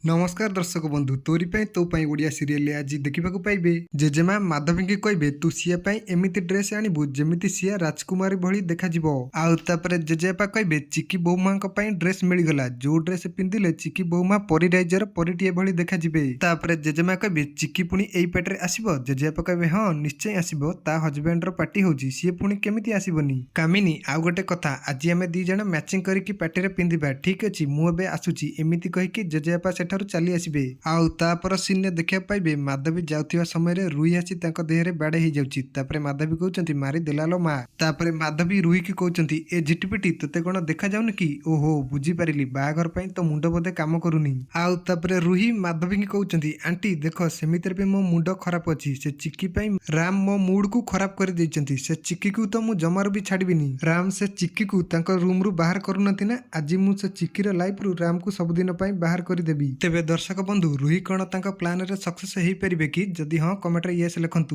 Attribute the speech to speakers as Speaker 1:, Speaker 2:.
Speaker 1: नमस्कार दर्शक बंधु तोरी तो ओडिया सीरियल आज देखा पाइबे जेजेमा माधवी की कहे तू सीआ एमती ड्रेस आणबू जमी सीआ राजकुमारी भली देखा आउे जेजेपा कहे चिकी बोमा ड्रेस मिलगला जो ड्रेस पिंधिले चिकी बोमा परिराइजर परिटे भली देखा जेजेमा कहे चिकी पुणी यही पेटे आसब जेजेपा कहे हाँ निश्चय आसब ता हजबैंड पार्टी हो सी पुणी केमी आसबनी कामिनी आउ गोटे कथा आज आम दी जन मैचिंग करके पार्टी पिंधा ठीक अच्छे मुझे आसूची एमती कहीकि जेजेपा चली आसबे आउर सीन देखा पाइबे माधवी जाउथिबा समय रे रुही आसी देहरे बाड़े हो जाउची तापरे माधवी कहउचंती मारी देलालो माँ तापरे माधवी रुही की कहउचंती ए झिटिपिटी तते कोन देखा जाउन कि ओहो बुझी पारिली बाहाघर पई तो मुंड बोधे काम करूनी आउ तापरे रुही माधवी की कहउचंती आंटी देखो सेमितर पे मो मुंड खराब अछि से चिक्की पई राम मो मूड को खराब कर देइचंती से चिक्की को तो मु जमार भी छाड़बिनी राम से चिक्की को तांको रूम रु बाहर करूनती ना आज मु से चिक्की रो लाइफ रु राम को सब दिन पई बाहर कर देबी तेबे दर्शक बंधु रुही कौन प्लान रे सक्सेस हो पारे कि जदि हाँ कमेंट रे येस लिखंतु।